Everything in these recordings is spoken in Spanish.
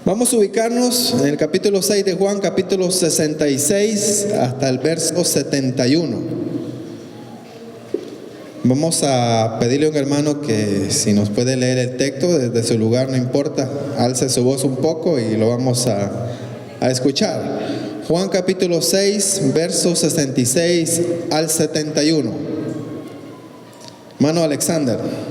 Vamos a ubicarnos en el capítulo 6 de Juan, capítulo 66 hasta el verso 71. Vamos a pedirle a un hermano que si nos puede leer el texto desde su lugar, no importa, alce su voz un poco y lo vamos a escuchar. Juan capítulo 6, versos 66 al 71. Hermano Alexander.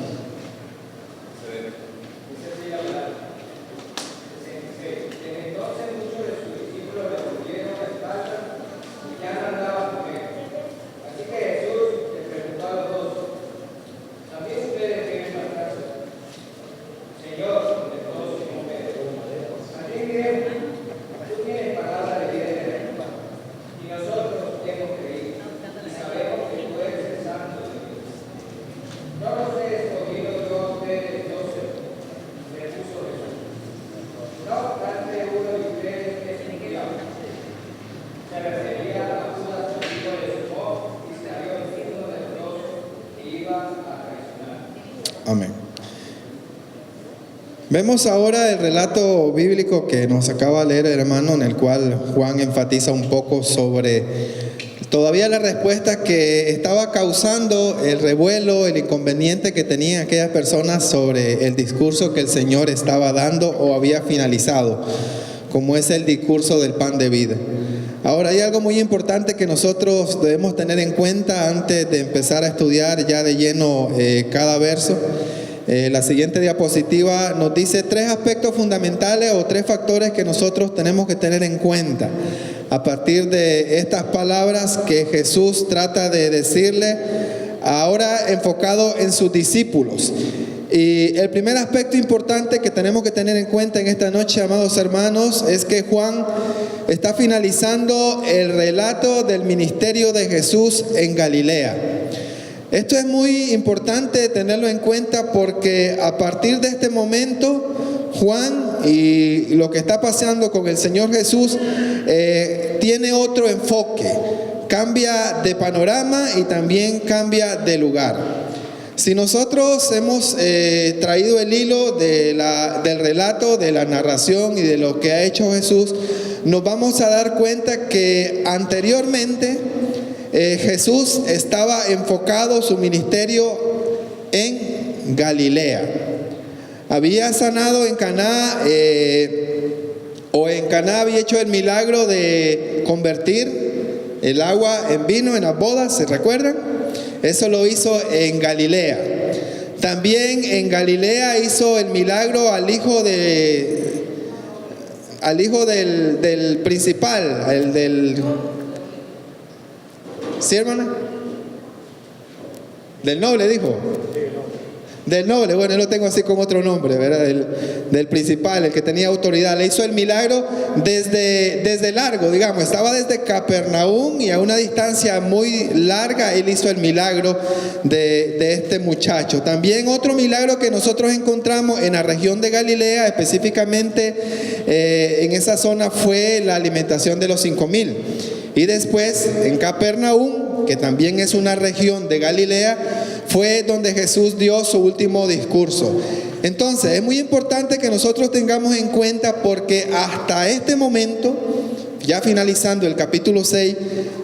Amén. Vemos ahora el relato bíblico que nos acaba de leer el hermano, en el cual Juan enfatiza un poco sobre todavía la respuesta que estaba causando el revuelo, el inconveniente que tenían aquellas personas sobre el discurso que el Señor estaba dando o había finalizado, como es el discurso del pan de vida. Ahora, hay algo muy importante que nosotros debemos tener en cuenta antes de empezar a estudiar ya de lleno cada verso. La siguiente diapositiva nos dice 3 aspectos fundamentales o 3 factores que nosotros tenemos que tener en cuenta a partir de estas palabras que Jesús trata de decirle, ahora enfocado en sus discípulos. Y el primer aspecto importante que tenemos que tener en cuenta en esta noche, amados hermanos, es que Juan está finalizando el relato del ministerio de Jesús en Galilea. Esto es muy importante tenerlo en cuenta porque a partir de este momento, Juan y lo que está pasando con el Señor Jesús tiene otro enfoque, cambia de panorama y también cambia de lugar. Si nosotros hemos traído el hilo del relato, de la narración y de lo que ha hecho Jesús, nos vamos a dar cuenta que anteriormente Jesús estaba enfocado su ministerio en Galilea. Había sanado en Caná, en Caná había hecho el milagro de convertir el agua en vino en las bodas, ¿se recuerdan? Eso lo hizo en Galilea. También en Galilea hizo el milagro al hijo del principal, ¿sí, hermana? Del noble, dijo. Del noble, bueno, yo lo tengo así con otro nombre, ¿verdad? Del principal, el que tenía autoridad. Le hizo el milagro desde largo, digamos. Estaba desde Capernaum y a una distancia muy larga, él hizo el milagro de este muchacho. También otro milagro que nosotros encontramos en la región de Galilea, específicamente en esa zona, fue la alimentación de los 5,000. Y después en Capernaum, que también es una región de Galilea, fue donde Jesús dio su último discurso. Entonces, es muy importante que nosotros tengamos en cuenta porque hasta este momento, ya finalizando el capítulo 6,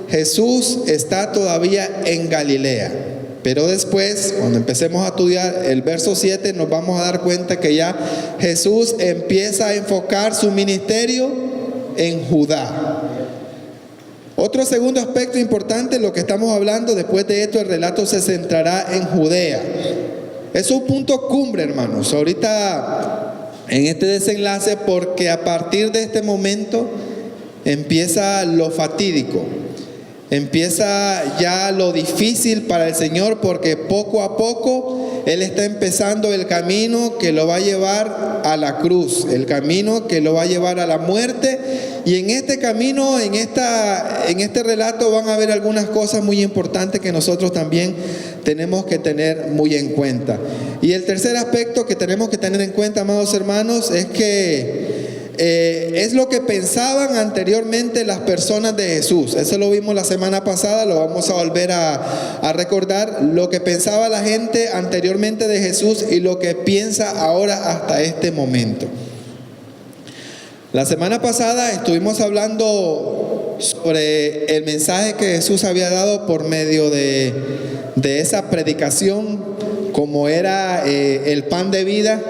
Jesús está todavía en Galilea. Pero después, cuando empecemos a estudiar el verso 7, nos vamos a dar cuenta que ya Jesús empieza a enfocar su ministerio en Judá. Otro segundo aspecto importante, lo que estamos hablando, después de esto el relato se centrará en Judea. Es un punto cumbre, hermanos, ahorita en este desenlace, porque a partir de este momento empieza lo fatídico. Empieza ya lo difícil para el Señor, porque poco a poco Él está empezando el camino que lo va a llevar a la cruz, el camino que lo va a llevar a la muerte. Y en este camino, en este relato van a haber algunas cosas muy importantes que nosotros también tenemos que tener muy en cuenta. Y el tercer aspecto que tenemos que tener en cuenta, amados hermanos, es que es lo que pensaban anteriormente las personas de Jesús. Eso lo vimos la semana pasada, lo vamos a volver a recordar. Lo que pensaba la gente anteriormente de Jesús y lo que piensa ahora hasta este momento. La semana pasada estuvimos hablando sobre el mensaje que Jesús había dado por medio de esa predicación, como era el pan de vida,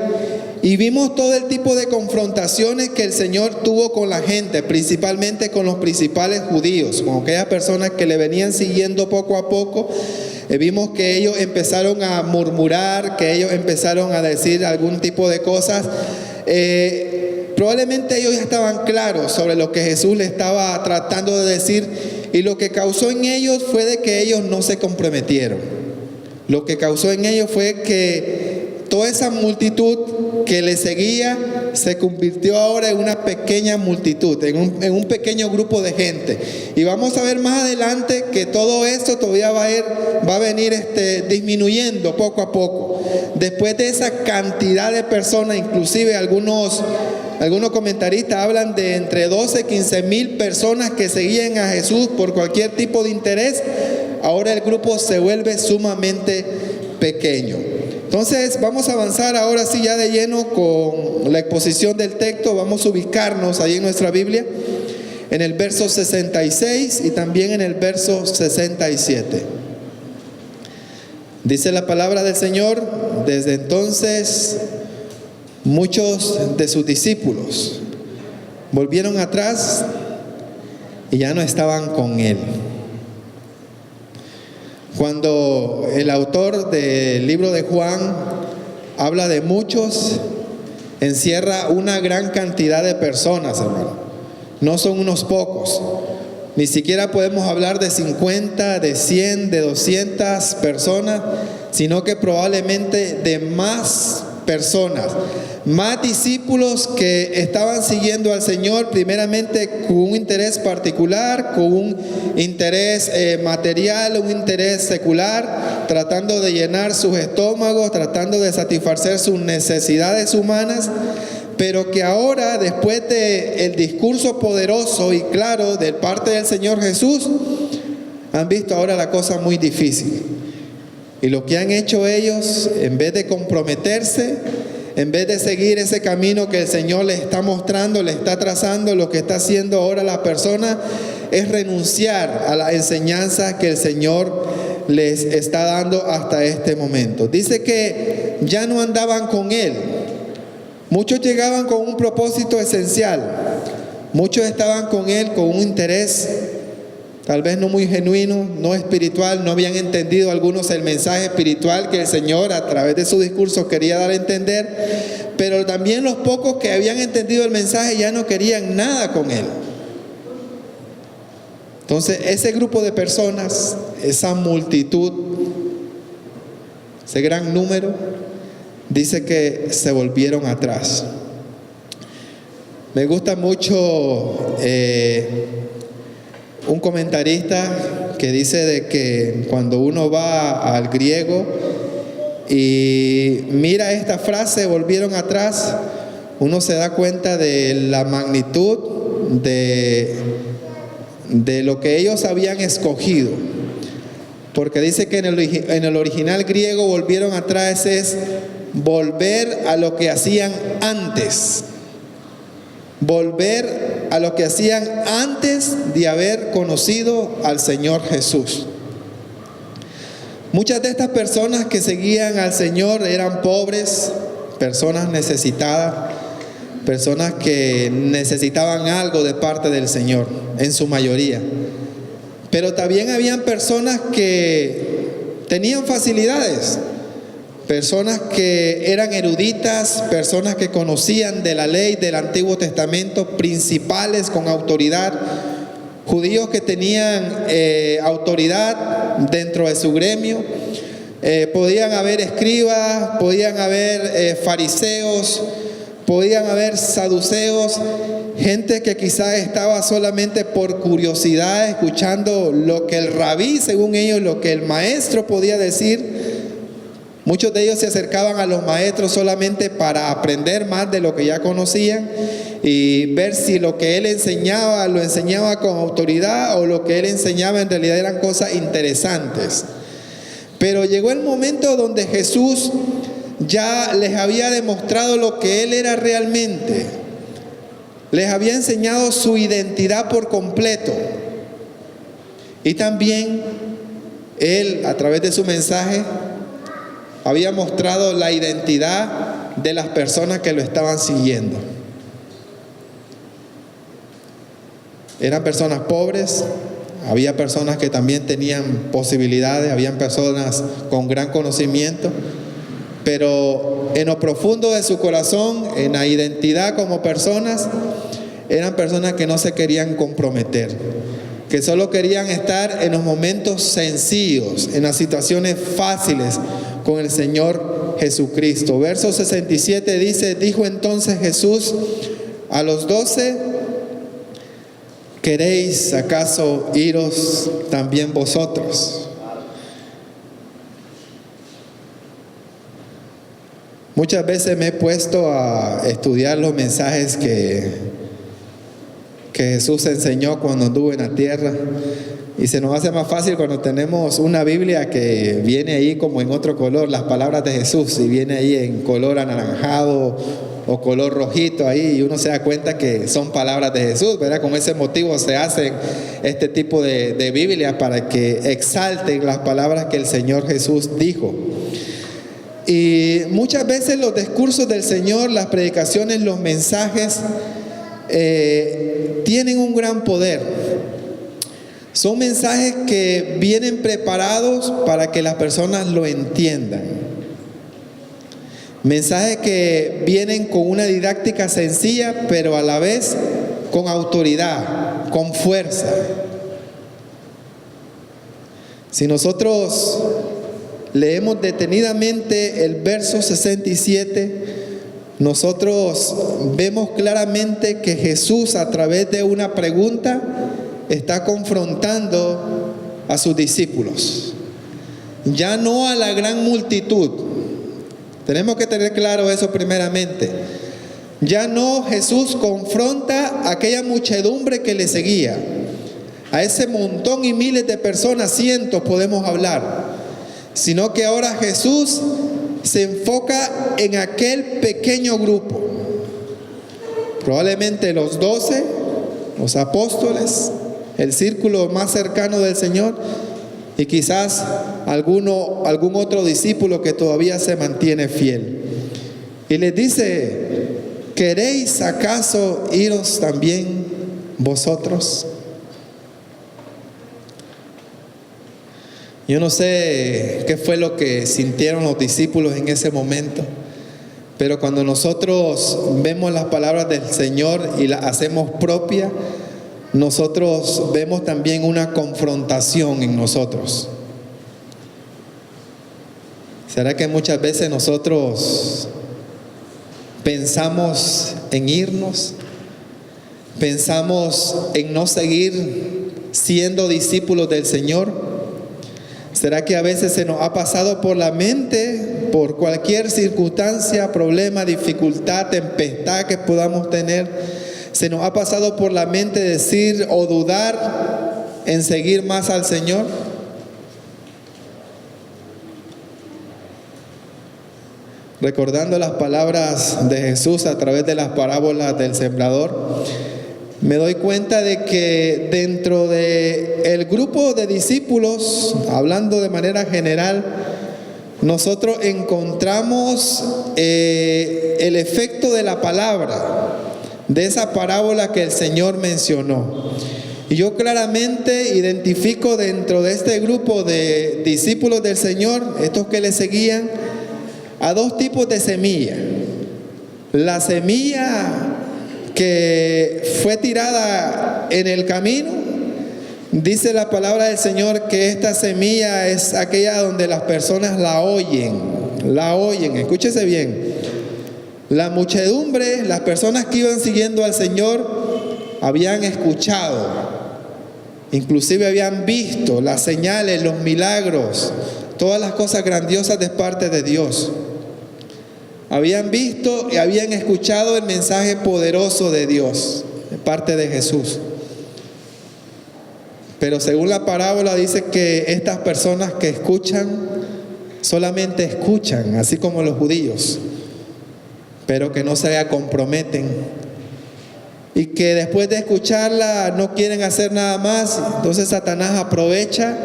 y vimos todo el tipo de confrontaciones que el Señor tuvo con la gente, principalmente con los principales judíos, con aquellas personas que le venían siguiendo poco a poco. Vimos que ellos empezaron a murmurar, que ellos empezaron a decir algún tipo de cosas. Probablemente ellos ya estaban claros sobre lo que Jesús les estaba tratando de decir, y lo que causó en ellos fue de que ellos no se comprometieron. Lo que causó en ellos fue que toda esa multitud que le seguía se convirtió ahora en una pequeña multitud, en un pequeño grupo de gente. Y vamos a ver más adelante que todo esto todavía va a venir disminuyendo poco a poco. Después de esa cantidad de personas, inclusive algunos comentaristas hablan de entre 12 y 15 mil personas que seguían a Jesús por cualquier tipo de interés. Ahora el grupo se vuelve sumamente pequeño. Entonces vamos a avanzar ahora sí ya de lleno con la exposición del texto. Vamos a ubicarnos ahí en nuestra Biblia en el verso 66 y también en el verso 67. Dice la palabra del Señor: desde entonces muchos de sus discípulos volvieron atrás y ya no estaban con él. Cuando el autor del libro de Juan habla de muchos, encierra una gran cantidad de personas, hermano. No son unos pocos. Ni siquiera podemos hablar de 50, de 100, de 200 personas, sino que probablemente de más personas, más discípulos que estaban siguiendo al Señor, primeramente con un interés particular, con un interés material, un interés secular, tratando de llenar sus estómagos, tratando de satisfacer sus necesidades humanas, pero que ahora, después del discurso poderoso y claro de parte del Señor Jesús, han visto ahora la cosa muy difícil. Y lo que han hecho ellos, en vez de comprometerse, en vez de seguir ese camino que el Señor les está mostrando, les está trazando, lo que está haciendo ahora la persona es renunciar a la enseñanza que el Señor les está dando hasta este momento. Dice que ya no andaban con Él. Muchos llegaban con un propósito esencial. Muchos estaban con Él con un interés tal vez no muy genuino, no espiritual. No habían entendido algunos el mensaje espiritual que el Señor a través de su discurso quería dar a entender, pero también los pocos que habían entendido el mensaje ya no querían nada con Él. Entonces ese grupo de personas, esa multitud, ese gran número, dice que se volvieron atrás. Me gusta mucho un comentarista que dice de que cuando uno va al griego y mira esta frase, volvieron atrás, uno se da cuenta de la magnitud de lo que ellos habían escogido. Porque dice que en el original griego volvieron atrás es volver a lo que hacían antes. Volver a lo que hacían antes de haber conocido al Señor Jesús. Muchas de estas personas que seguían al Señor eran pobres, personas necesitadas, personas que necesitaban algo de parte del Señor, en su mayoría. Pero también habían personas que tenían facilidades, personas que eran eruditas, personas que conocían de la ley del Antiguo Testamento, principales con autoridad, judíos que tenían autoridad dentro de su gremio. Podían haber escribas, podían haber fariseos, podían haber saduceos, gente que quizás estaba solamente por curiosidad escuchando lo que el rabí, según ellos, lo que el maestro podía decir. Muchos de ellos se acercaban a los maestros solamente para aprender más de lo que ya conocían y ver si lo que él enseñaba lo enseñaba con autoridad o lo que él enseñaba en realidad eran cosas interesantes. Pero llegó el momento donde Jesús ya les había demostrado lo que él era realmente. les había enseñado su identidad por completo. Y también Él, a través de su mensaje, había mostrado la identidad de las personas que lo estaban siguiendo. Eran personas pobres, había personas que también tenían posibilidades, habían personas con gran conocimiento, pero en lo profundo de su corazón, en la identidad como personas, eran personas que no se querían comprometer, que solo querían estar en los momentos sencillos, en las situaciones fáciles con el Señor Jesucristo. Verso 67 dice: dijo entonces Jesús a los 12: ¿queréis acaso iros también vosotros? Muchas veces me he puesto a estudiar los mensajes que Jesús enseñó cuando anduvo en la tierra, y se nos hace más fácil cuando tenemos una Biblia que viene ahí como en otro color, las palabras de Jesús, y viene ahí en color anaranjado o color rojito ahí, y uno se da cuenta que son palabras de Jesús, ¿verdad? Con ese motivo se hacen este tipo de Biblia, para que exalten las palabras que el Señor Jesús dijo. Y muchas veces los discursos del Señor, las predicaciones, los mensajes tienen un gran poder. Son mensajes que vienen preparados para que las personas lo entiendan. Mensajes que vienen con una didáctica sencilla, pero a la vez con autoridad, con fuerza. Si nosotros leemos detenidamente el verso 67, nosotros vemos claramente que Jesús, a través de una pregunta, está confrontando a sus discípulos, ya no a la gran multitud. Tenemos que tener claro eso primeramente. Ya no Jesús confronta a aquella muchedumbre que le seguía, a ese montón y miles de personas, cientos podemos hablar, sino que ahora Jesús se enfoca en aquel pequeño grupo, probablemente los 12, los apóstoles, el círculo más cercano del Señor, y quizás algún otro discípulo que todavía se mantiene fiel. Y les dice: ¿queréis acaso iros también vosotros? Yo no sé qué fue lo que sintieron los discípulos en ese momento, pero cuando nosotros vemos las palabras del Señor y las hacemos propias, nosotros vemos también una confrontación en nosotros. ¿Será que muchas veces nosotros pensamos en irnos? ¿Pensamos en no seguir siendo discípulos del Señor? ¿Será que a veces se nos ha pasado por la mente, por cualquier circunstancia, problema, dificultad, tempestad que podamos tener, se nos ha pasado por la mente decir o dudar en seguir más al Señor? Recordando las palabras de Jesús a través de las parábolas del sembrador, me doy cuenta de que dentro del grupo de discípulos, hablando de manera general, nosotros encontramos el efecto de la palabra, de esa parábola que el Señor mencionó. Y yo claramente identifico dentro de este grupo de discípulos del Señor, estos que le seguían, a dos tipos de semilla. La semilla que fue tirada en el camino, dice la palabra del Señor que esta semilla es aquella donde las personas la oyen, escúchese bien. La muchedumbre, las personas que iban siguiendo al Señor, habían escuchado, inclusive habían visto las señales, los milagros, todas las cosas grandiosas de parte de Dios. Habían visto y habían escuchado el mensaje poderoso de Dios, de parte de Jesús. Pero según la parábola dice que estas personas que escuchan, solamente escuchan, así como los judíos, pero que no se comprometen y que después de escucharla no quieren hacer nada más. Entonces Satanás aprovecha,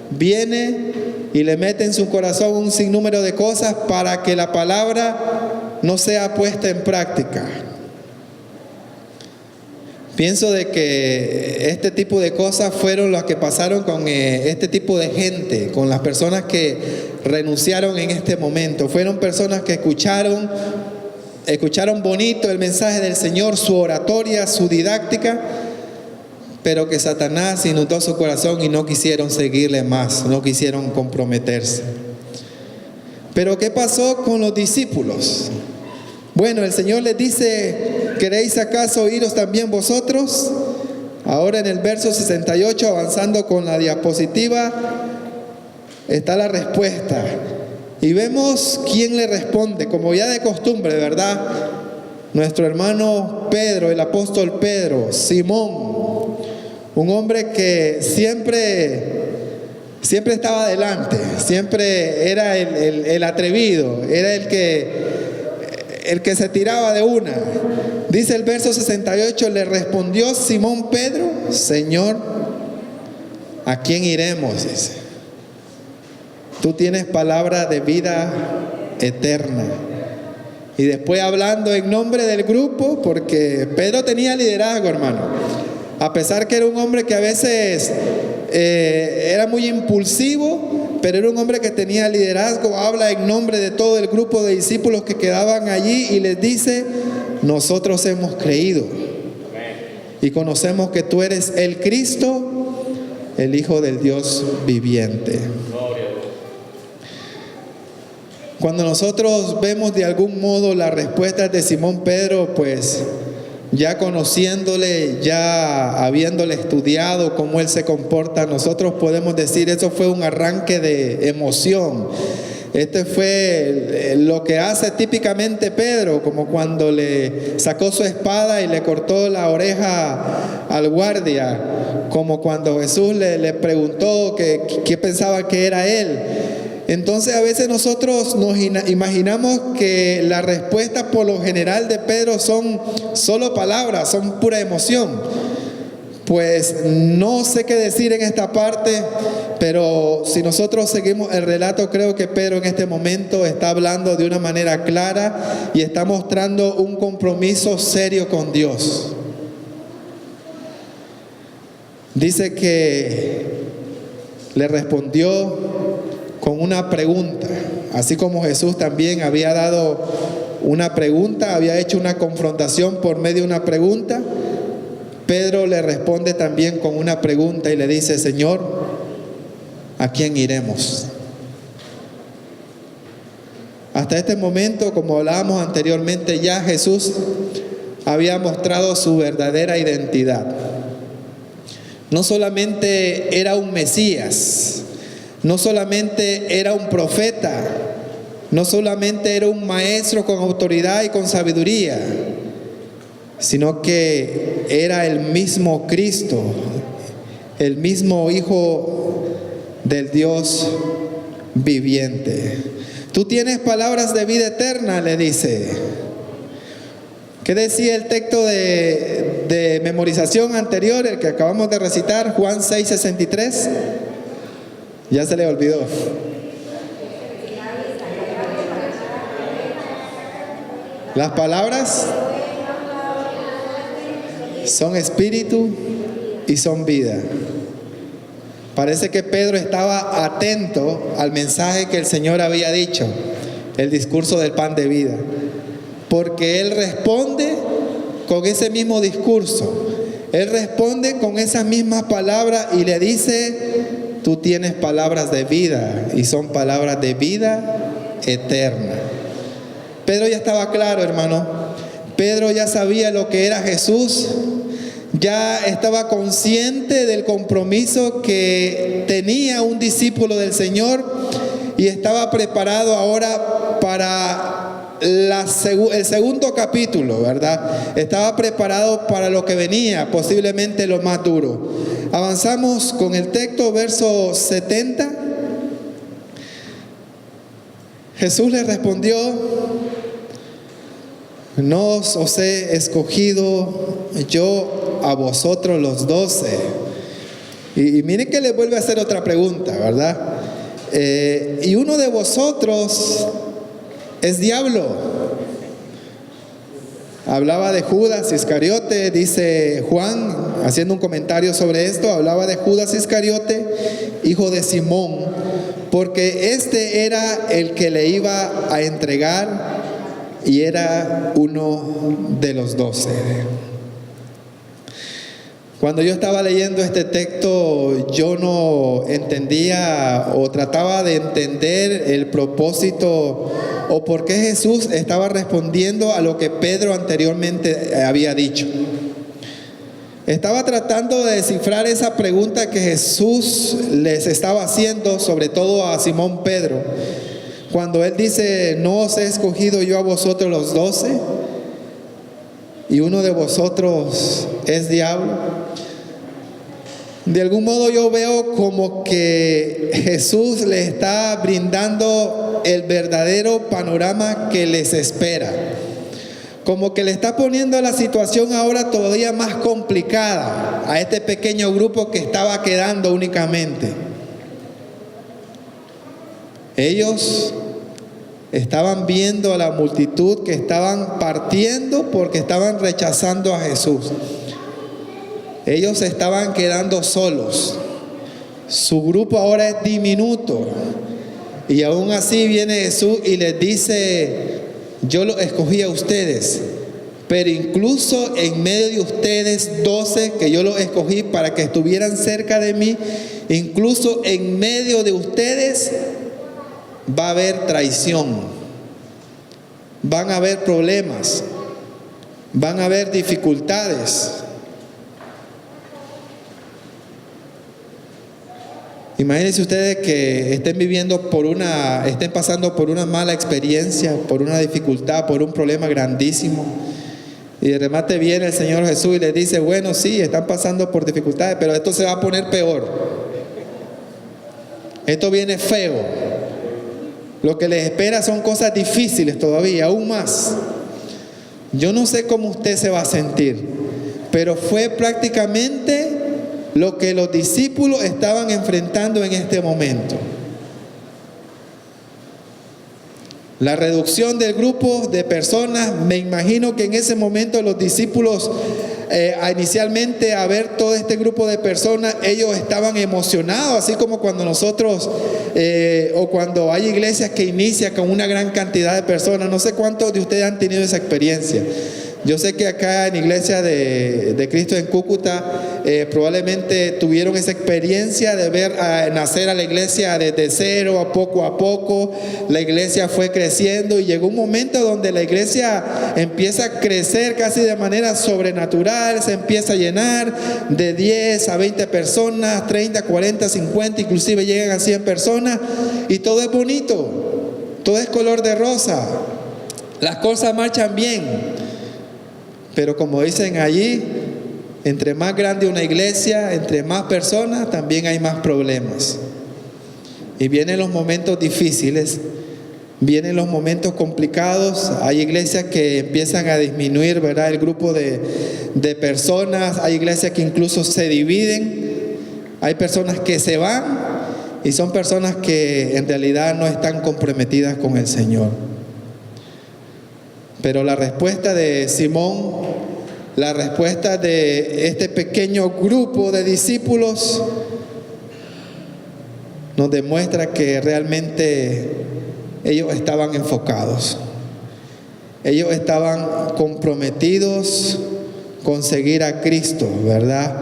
viene y le mete en su corazón un sinnúmero de cosas para que la palabra no sea puesta en práctica. Pienso de que este tipo de cosas fueron las que pasaron con este tipo de gente, con las personas que renunciaron en este momento. Fueron personas que escucharon bonito el mensaje del Señor, su oratoria, su didáctica, pero que Satanás inundó su corazón y no quisieron seguirle más, no quisieron comprometerse. Pero ¿qué pasó con los discípulos? Bueno, el Señor les dice: ¿queréis acaso iros también vosotros? Ahora en el verso 68, avanzando con la diapositiva, está la respuesta. Y vemos quién le responde, como ya de costumbre, ¿verdad? Nuestro hermano Pedro, el apóstol Pedro, Simón, un hombre que siempre estaba adelante, siempre era el atrevido, era el que se tiraba de una. Dice el verso 68, le respondió Simón Pedro: Señor, ¿a quién iremos? Dice, tú tienes palabra de vida eterna. Y después hablando en nombre del grupo, porque Pedro tenía liderazgo, hermano. A pesar que era un hombre que a veces era muy impulsivo, pero era un hombre que tenía liderazgo. Habla en nombre de todo el grupo de discípulos que quedaban allí y les dice: nosotros hemos creído y conocemos que tú eres el Cristo, el Hijo del Dios viviente. Cuando nosotros vemos de algún modo las respuestas de Simón Pedro, pues ya conociéndole, ya habiéndole estudiado cómo él se comporta, nosotros podemos decir: eso fue un arranque de emoción. Este fue lo que hace típicamente Pedro, como cuando le sacó su espada y le cortó la oreja al guardia, como cuando Jesús le preguntó qué pensaba que era él. Entonces a veces nosotros nos imaginamos que la respuesta por lo general de Pedro son solo palabras, son pura emoción. Pues no sé qué decir en esta parte, pero si nosotros seguimos el relato, creo que Pedro en este momento está hablando de una manera clara y está mostrando un compromiso serio con Dios. Dice que le respondió con una pregunta, así como Jesús también había dado una pregunta, había hecho una confrontación por medio de una pregunta. Pedro le responde también con una pregunta y le dice: Señor, ¿a quién iremos? Hasta este momento, como hablábamos anteriormente, ya Jesús había mostrado su verdadera identidad. No solamente era un Mesías, no solamente era un profeta, no solamente era un maestro con autoridad y con sabiduría, sino que era el mismo Cristo, el mismo Hijo del Dios viviente. Tú tienes palabras de vida eterna, le dice. ¿Qué decía el texto de memorización anterior, el que acabamos de recitar, Juan 6:63? Ya se le olvidó. Las palabras son espíritu y son vida. Parece que Pedro estaba atento al mensaje que el Señor había dicho, el discurso del pan de vida, porque él responde con ese mismo discurso, él responde con esas mismas palabras y le dice: tú tienes palabras de vida y son palabras de vida eterna. Pedro ya estaba claro, hermano. Pedro ya sabía lo que era Jesús, ya estaba consciente del compromiso que tenía un discípulo del Señor y estaba preparado ahora para el segundo capítulo, ¿verdad? Estaba preparado para lo que venía, posiblemente lo más duro. Avanzamos con el texto, verso 70. Jesús le respondió: no os he escogido yo a vosotros los 12. Y miren que le vuelve a hacer otra pregunta, ¿verdad? Y uno de vosotros es diablo. Hablaba de Judas Iscariote, dice Juan, haciendo un comentario sobre esto, hablaba de Judas Iscariote, hijo de Simón, porque este era el que le iba a entregar y era uno de los 12. Cuando yo estaba leyendo este texto, yo no entendía o trataba de entender el propósito o por qué Jesús estaba respondiendo a lo que Pedro anteriormente había dicho. Estaba tratando de descifrar esa pregunta que Jesús les estaba haciendo, sobre todo a Simón Pedro, cuando él dice: no os he escogido yo a vosotros los 12 y uno de vosotros es diablo. De algún modo yo veo como que Jesús le está brindando el verdadero panorama que les espera. Como que le está poniendo la situación ahora todavía más complicada a este pequeño grupo que estaba quedando únicamente. Ellos estaban viendo a la multitud que estaban partiendo porque estaban rechazando a Jesús. Ellos estaban quedando solos. Su grupo ahora es diminuto. Y aún así viene Jesús y les dice: yo los escogí a ustedes, pero incluso en medio de ustedes 12 que yo los escogí para que estuvieran cerca de mí, incluso en medio de ustedes va a haber traición, van a haber problemas, van a haber dificultades. Imagínense ustedes que estén pasando por una mala experiencia, por una dificultad, por un problema grandísimo. Y de remate viene el Señor Jesús y les dice: bueno, sí, están pasando por dificultades, pero esto se va a poner peor. Esto viene feo. Lo que les espera son cosas difíciles todavía, aún más. Yo no sé cómo usted se va a sentir, pero fue prácticamente lo que los discípulos estaban enfrentando en este momento. La reducción del grupo de personas. Me imagino que en ese momento los discípulos, inicialmente a ver todo este grupo de personas, ellos estaban emocionados, así como cuando nosotros, o cuando hay iglesias que inician con una gran cantidad de personas. No sé cuántos de ustedes han tenido esa experiencia. Yo sé que acá en Iglesia de Cristo en Cúcuta probablemente tuvieron esa experiencia de ver nacer a la iglesia desde cero, a poco. La iglesia fue creciendo y llegó un momento donde la iglesia empieza a crecer casi de manera sobrenatural, se empieza a llenar de 10 a 20 personas, 30, 40, 50, inclusive llegan a 100 personas y todo es bonito, todo es color de rosa, las cosas marchan bien. Pero como dicen allí, entre más grande una iglesia, entre más personas, también hay más problemas. Y vienen los momentos difíciles, vienen los momentos complicados. Hay iglesias que empiezan a disminuir, ¿verdad?, el grupo de personas. Hay iglesias que incluso se dividen. Hay personas que se van y son personas que en realidad no están comprometidas con el Señor. Pero la respuesta de Simón, la respuesta de este pequeño grupo de discípulos nos demuestra que realmente ellos estaban enfocados. Ellos estaban comprometidos con seguir a Cristo, ¿verdad?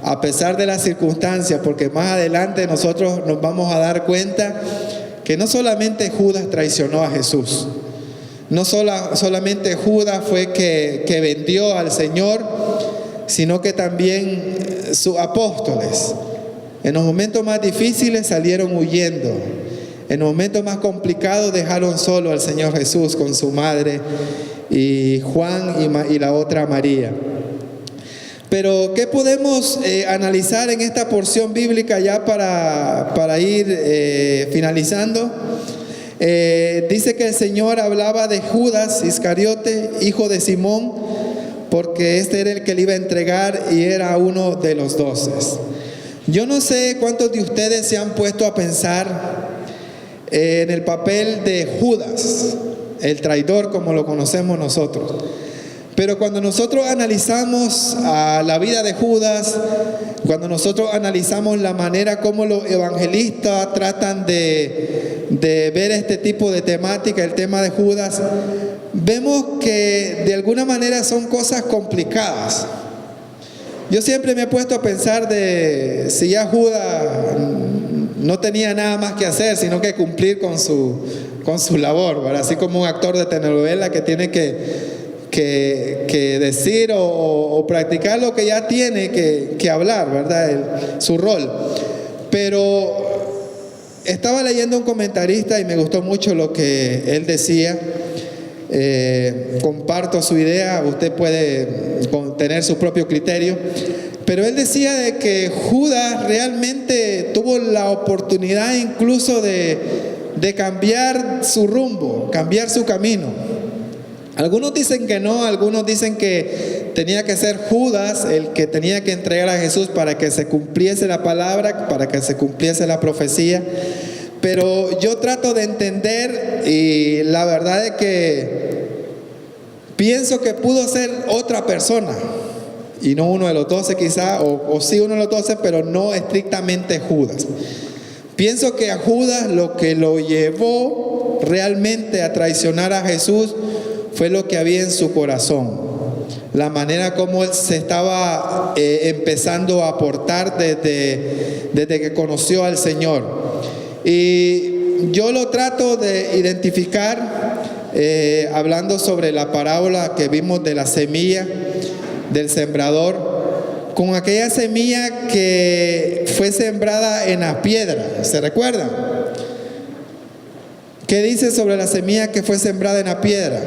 A pesar de las circunstancias, porque más adelante nosotros nos vamos a dar cuenta que no solamente Judas traicionó a Jesús. No solamente Judas fue que vendió al Señor, sino que también sus apóstoles. En los momentos más difíciles salieron huyendo. En los momentos más complicados dejaron solo al Señor Jesús con su madre y Juan y la otra María. Pero ¿qué podemos analizar en esta porción bíblica ya para ir finalizando? Dice que el Señor hablaba de Judas Iscariote, hijo de Simón, porque este era el que le iba a entregar y era uno de los 12. Yo no sé cuántos de ustedes se han puesto a pensar en el papel de Judas, el traidor como lo conocemos nosotros. Pero cuando nosotros analizamos a la vida de Judas, cuando nosotros analizamos la manera como los evangelistas tratan de ver este tipo de temática, el tema de Judas, vemos que de alguna manera son cosas complicadas. Yo siempre me he puesto a pensar de si ya Judas no tenía nada más que hacer, sino que cumplir con su labor, ¿verdad? Así como un actor de telenovela que tiene que decir o practicar lo que ya tiene que hablar, ¿verdad? Su rol. Pero estaba leyendo un comentarista y me gustó mucho lo que él decía. Comparto su idea, usted puede tener su propio criterio, pero él decía de que Judas realmente tuvo la oportunidad incluso de cambiar su rumbo, cambiar su camino. Algunos dicen que no, algunos dicen que tenía que ser Judas el que tenía que entregar a Jesús para que se cumpliese la palabra, para que se cumpliese la profecía. Pero yo trato de entender, y la verdad es que pienso que pudo ser otra persona y no uno de los 12 quizá, o sí uno de los 12, pero no estrictamente Judas. Pienso que a Judas lo que lo llevó realmente a traicionar a Jesús fue lo que había en su corazón, la manera como él se estaba empezando a portar desde que conoció al Señor. Y yo lo trato de identificar hablando sobre la parábola que vimos de la semilla del sembrador, con aquella semilla que fue sembrada en la piedra. ¿Se recuerdan? ¿Qué dice sobre la semilla que fue sembrada en la piedra?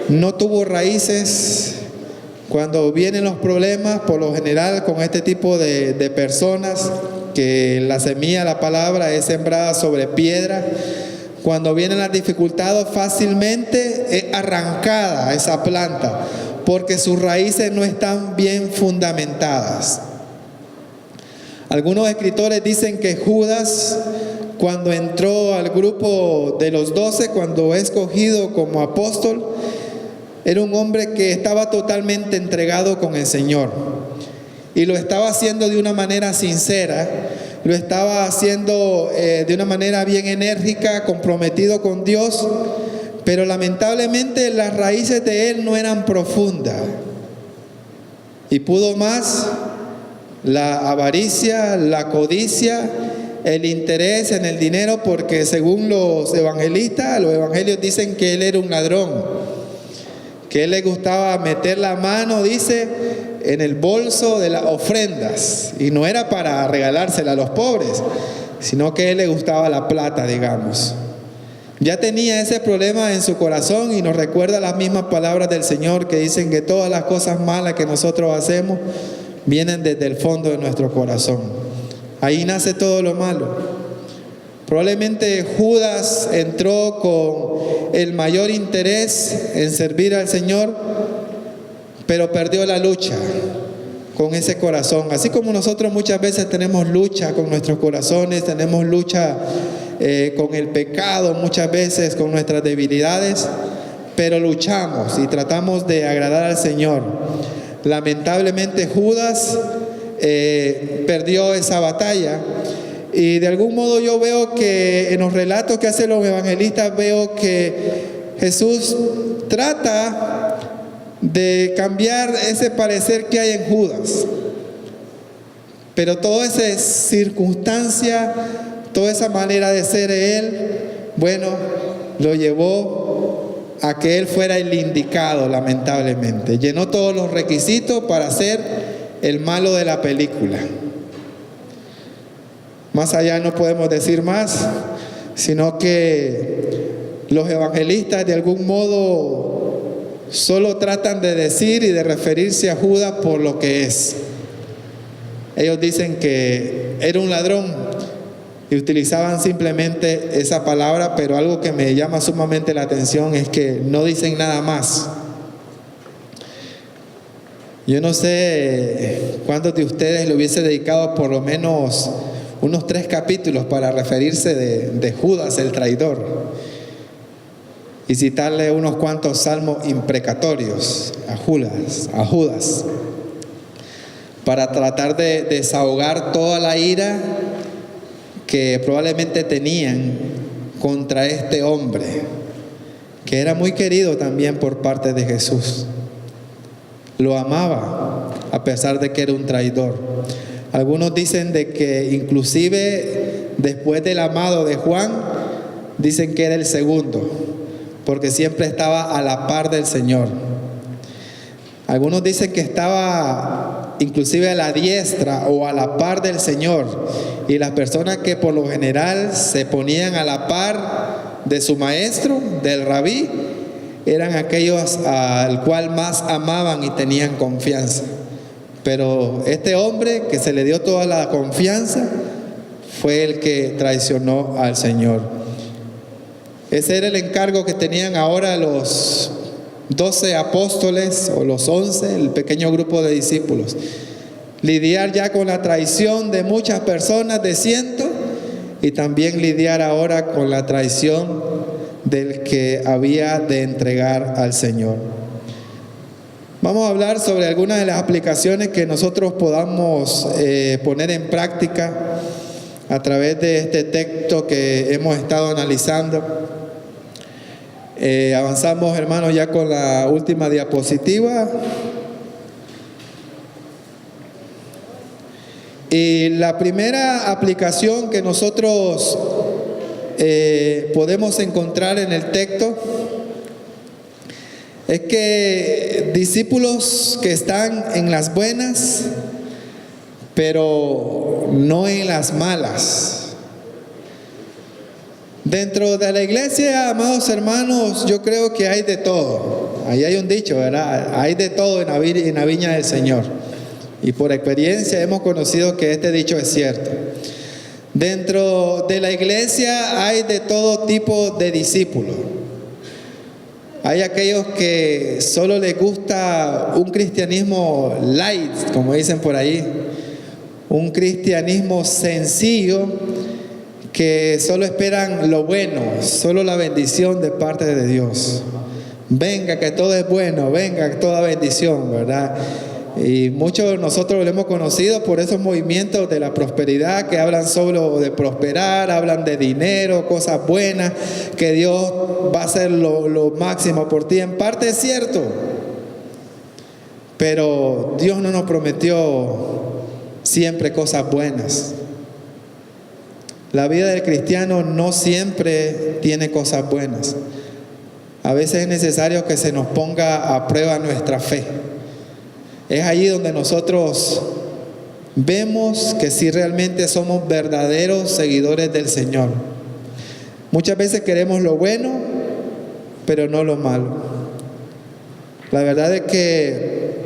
No tuvo raíces. Cuando vienen los problemas, por lo general con este tipo de personas, que la semilla, la palabra, es sembrada sobre piedra, cuando vienen las dificultades fácilmente es arrancada esa planta, porque sus raíces no están bien fundamentadas. Algunos escritores dicen que Judas, cuando entró al grupo de los 12, cuando es escogido como apóstol, era un hombre que estaba totalmente entregado con el Señor. Y lo estaba haciendo de una manera sincera, lo estaba haciendo de una manera bien enérgica, comprometido con Dios, pero lamentablemente las raíces de él no eran profundas. Y pudo más la avaricia, la codicia, el interés en el dinero, porque según los evangelistas, los evangelios dicen que él era un ladrón, que a él le gustaba meter la mano, dice, en el bolso de las ofrendas, y no era para regalársela a los pobres, sino que a él le gustaba la plata, digamos. Ya tenía ese problema en su corazón, y nos recuerda las mismas palabras del Señor que dicen que todas las cosas malas que nosotros hacemos vienen desde el fondo de nuestro corazón. Ahí nace todo lo malo. Probablemente Judas entró con el mayor interés en servir al Señor, pero perdió la lucha con ese corazón. Así como nosotros muchas veces tenemos lucha con nuestros corazones, tenemos lucha con el pecado, muchas veces con nuestras debilidades, pero luchamos y tratamos de agradar al Señor. Lamentablemente Judas perdió esa batalla. Y de algún modo yo veo que en los relatos que hacen los evangelistas, veo que Jesús trata de cambiar ese parecer que hay en Judas. Pero toda esa circunstancia, toda esa manera de ser él, bueno, lo llevó a que él fuera el indicado, lamentablemente. Llenó todos los requisitos para ser el malo de la película. Más allá no podemos decir más, sino que los evangelistas de algún modo solo tratan de decir y de referirse a Judas por lo que es. Ellos dicen que era un ladrón, y utilizaban simplemente esa palabra, pero algo que me llama sumamente la atención es que no dicen nada más. Yo no sé cuántos de ustedes le hubiese dedicado por lo menos unos 3 capítulos para referirse de Judas el traidor y citarle unos cuantos salmos imprecatorios a Judas, para tratar de desahogar toda la ira que probablemente tenían contra este hombre, que era muy querido también por parte de Jesús. Lo amaba a pesar de que era un traidor. Algunos dicen de que inclusive después del amado de Juan, dicen que era el segundo, porque siempre estaba a la par del Señor. Algunos dicen que estaba inclusive a la diestra o a la par del Señor, y las personas que por lo general se ponían a la par de su maestro, del rabí, eran aquellos al cual más amaban y tenían confianza. Pero este hombre que se le dio toda la confianza fue el que traicionó al Señor. Ese era el encargo que tenían ahora los 12 apóstoles o los 11, el pequeño grupo de discípulos. Lidiar ya con la traición de muchas personas, de cientos, y también lidiar ahora con la traición del que había de entregar al Señor. Vamos a hablar sobre algunas de las aplicaciones que nosotros podamos poner en práctica a través de este texto que hemos estado analizando. Avanzamos, hermanos, ya con la última diapositiva. Y la primera aplicación que nosotros podemos encontrar en el texto es que discípulos que están en las buenas, pero no en las malas. Dentro de la iglesia, amados hermanos, yo creo que hay de todo. Ahí hay un dicho, ¿verdad? Hay de todo en la viña del Señor. Y por experiencia hemos conocido que este dicho es cierto. Dentro de la iglesia hay de todo tipo de discípulos. Hay aquellos que solo les gusta un cristianismo light, como dicen por ahí, un cristianismo sencillo, que solo esperan lo bueno, solo la bendición de parte de Dios. Venga que todo es bueno, venga toda bendición, ¿verdad? Y muchos de nosotros lo hemos conocido por esos movimientos de la prosperidad que hablan solo de prosperar, hablan de dinero, cosas buenas, que Dios va a hacer lo máximo por ti. En parte es cierto, pero Dios no nos prometió siempre cosas buenas. La vida del cristiano no siempre tiene cosas buenas. A veces es necesario que se nos ponga a prueba nuestra fe. Es allí donde nosotros vemos que si realmente somos verdaderos seguidores del Señor. Muchas veces queremos lo bueno, pero no lo malo. La verdad es que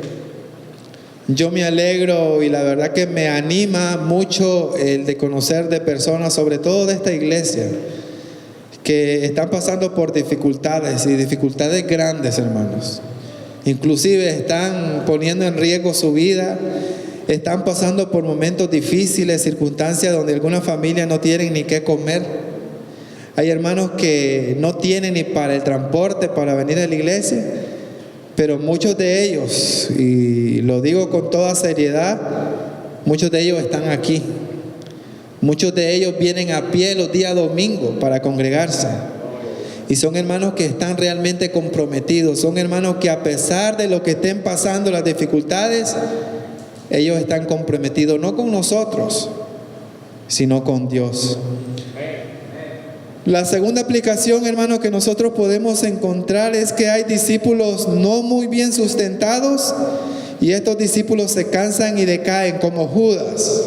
yo me alegro y la verdad que me anima mucho el de conocer de personas, sobre todo de esta iglesia, que están pasando por dificultades y dificultades grandes, hermanos. Inclusive están poniendo en riesgo su vida, están pasando por momentos difíciles, circunstancias donde algunas familias no tienen ni qué comer. Hay hermanos que no tienen ni para el transporte para venir a la iglesia, pero muchos de ellos, y lo digo con toda seriedad, muchos de ellos están aquí. Muchos de ellos vienen a pie los días domingos para congregarse. Y son hermanos que están realmente comprometidos. Son hermanos que a pesar de lo que estén pasando, las dificultades, ellos están comprometidos no con nosotros, sino con Dios. La segunda aplicación, hermanos, que nosotros podemos encontrar es que hay discípulos no muy bien sustentados y estos discípulos se cansan y decaen como Judas.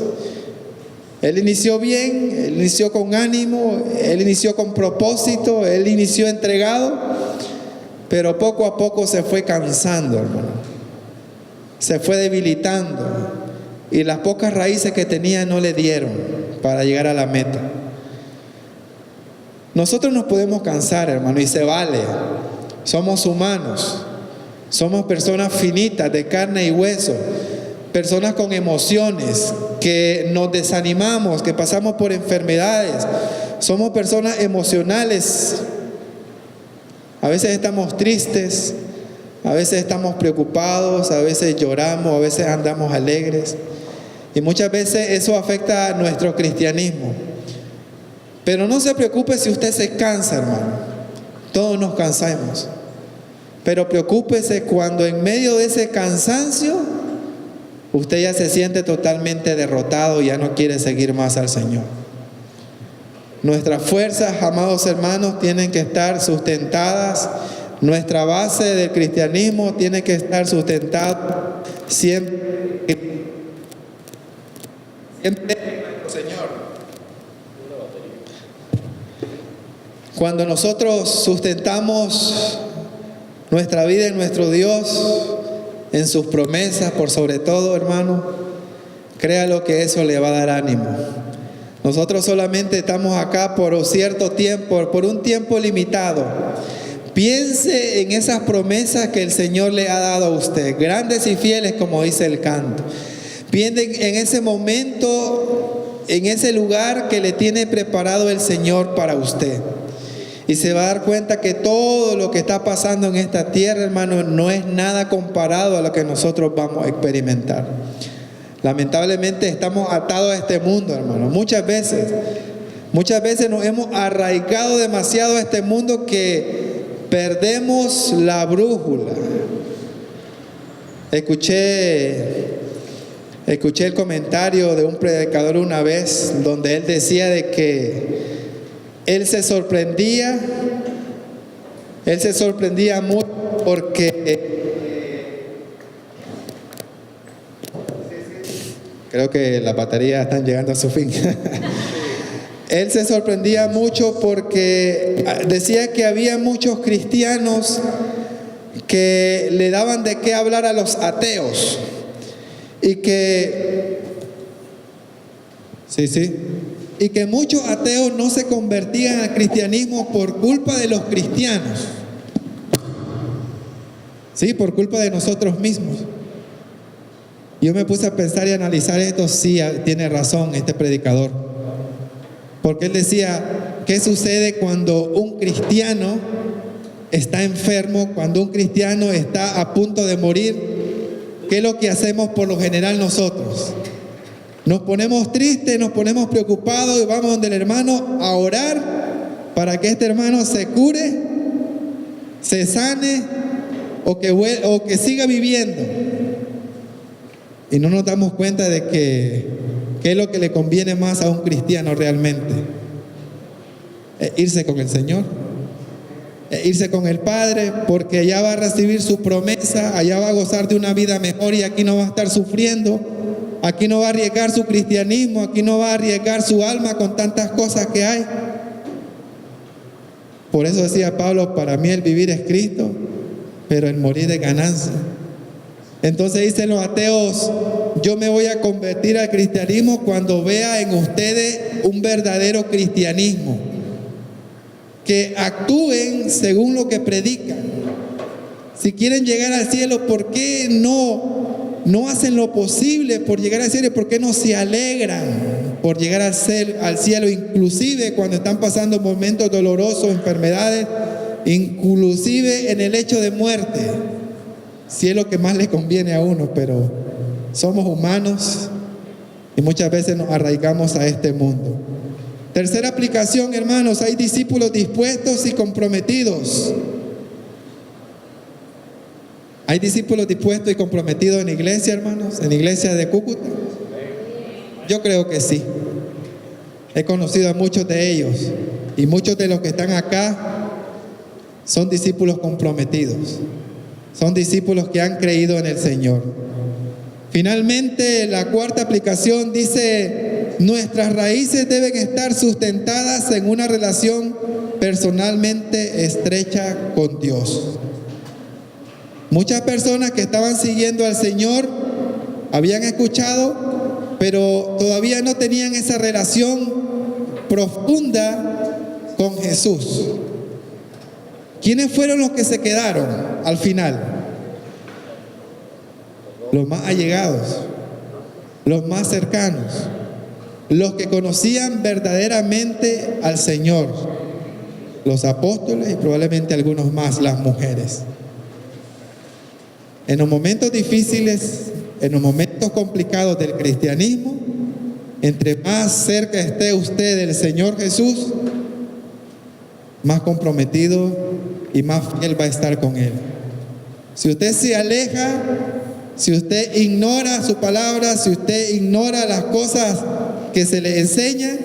Él inició bien, él inició con ánimo, él inició con propósito, él inició entregado, pero poco a poco se fue cansando, hermano. Se fue debilitando y las pocas raíces que tenía no le dieron para llegar a la meta. Nosotros nos podemos cansar, hermano, y se vale. Somos humanos. Somos personas finitas, de carne y hueso. Personas con emociones, que nos desanimamos, que pasamos por enfermedades. Somos personas emocionales. A veces estamos tristes, a veces estamos preocupados, a veces lloramos, a veces andamos alegres. Y muchas veces eso afecta a nuestro cristianismo. Pero no se preocupe si usted se cansa, hermano. Todos nos cansamos. Pero preocúpese cuando en medio de ese cansancio usted ya se siente totalmente derrotado y ya no quiere seguir más al Señor. Nuestras fuerzas, amados hermanos, tienen que estar sustentadas. Nuestra base del cristianismo tiene que estar sustentada siempre en nuestro Señor. Cuando nosotros sustentamos nuestra vida en nuestro Dios, en sus promesas, por sobre todo, hermano, créalo que eso le va a dar ánimo. Nosotros solamente estamos acá por cierto tiempo, por un tiempo limitado. Piense en esas promesas que el Señor le ha dado a usted, grandes y fieles, como dice el canto. Piense en ese momento, en ese lugar que le tiene preparado el Señor para usted. Y se va a dar cuenta que todo lo que está pasando en esta tierra, hermano, no es nada comparado a lo que nosotros vamos a experimentar. Lamentablemente estamos atados a este mundo, hermano. Muchas veces nos hemos arraigado demasiado a este mundo que perdemos la brújula. Escuché el comentario de un predicador una vez donde él decía de que él se sorprendía mucho porque creo que las baterías están llegando a su fin. Él se sorprendía mucho porque decía que había muchos cristianos que le daban de qué hablar a los ateos y que y que muchos ateos no se convertían al cristianismo por culpa de los cristianos. Sí, por culpa de nosotros mismos. Yo me puse a pensar y analizar esto. Sí, tiene razón este predicador. Porque él decía, ¿qué sucede cuando un cristiano está enfermo? Cuando un cristiano está a punto de morir, ¿qué es lo que hacemos por lo general nosotros? Nos ponemos tristes, nos ponemos preocupados y vamos donde el hermano a orar para que este hermano se cure, se sane o que siga viviendo. Y no nos damos cuenta de que qué es lo que le conviene más a un cristiano realmente. Irse con el Señor, irse con el Padre, porque allá va a recibir su promesa, allá va a gozar de una vida mejor y aquí no va a estar sufriendo. Aquí no va a arriesgar su cristianismo, aquí no va a arriesgar su alma con tantas cosas que hay. Por eso decía Pablo, para mí el vivir es Cristo, pero el morir es ganancia. Entonces dicen los ateos, yo me voy a convertir al cristianismo cuando vea en ustedes un verdadero cristianismo, que actúen según lo que predican. Si quieren llegar al cielo, ¿por qué no hacen lo posible por llegar al cielo? ¿Por qué no se alegran por llegar al cielo? Inclusive cuando están pasando momentos dolorosos, enfermedades, inclusive en el hecho de muerte, si es lo que más le conviene a uno. Pero somos humanos y muchas veces nos arraigamos a este mundo. Tercera aplicación, hermanos, hay discípulos dispuestos y comprometidos. ¿Hay discípulos dispuestos y comprometidos en la iglesia, hermanos? ¿En la iglesia de Cúcuta? Yo creo que sí. He conocido a muchos de ellos y muchos de los que están acá son discípulos comprometidos. Son discípulos que han creído en el Señor. Finalmente, la cuarta aplicación dice, nuestras raíces deben estar sustentadas en una relación personalmente estrecha con Dios. Muchas personas que estaban siguiendo al Señor habían escuchado, pero todavía no tenían esa relación profunda con Jesús. ¿Quiénes fueron los que se quedaron al final? Los más allegados, los más cercanos, los que conocían verdaderamente al Señor, los apóstoles y probablemente algunos más, las mujeres. En los momentos difíciles, en los momentos complicados del cristianismo, entre más cerca esté usted del Señor Jesús, más comprometido y más fiel va a estar con Él. Si usted se aleja, si usted ignora su palabra, si usted ignora las cosas que se le enseñan,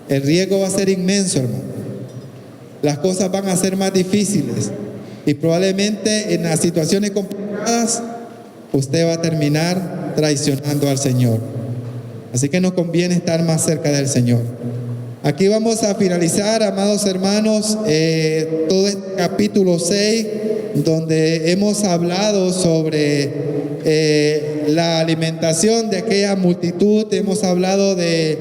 el riesgo va a ser inmenso, hermano. Las cosas van a ser más difíciles y probablemente en las situaciones complicadas usted va a terminar traicionando al Señor. Así que nos conviene estar más cerca del Señor. Aquí vamos a finalizar, amados hermanos, todo este capítulo 6, donde hemos hablado sobre la alimentación de aquella multitud. Hemos hablado de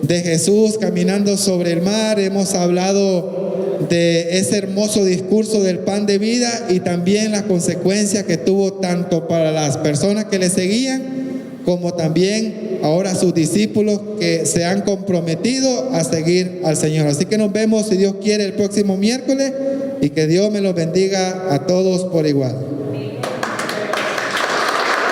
Jesús caminando sobre el mar. Hemos hablado de ese hermoso discurso del pan de vida y también las consecuencias que tuvo tanto para las personas que le seguían como también ahora sus discípulos que se han comprometido a seguir al Señor. Así que nos vemos, si Dios quiere, el próximo miércoles, y que Dios me los bendiga a todos por igual.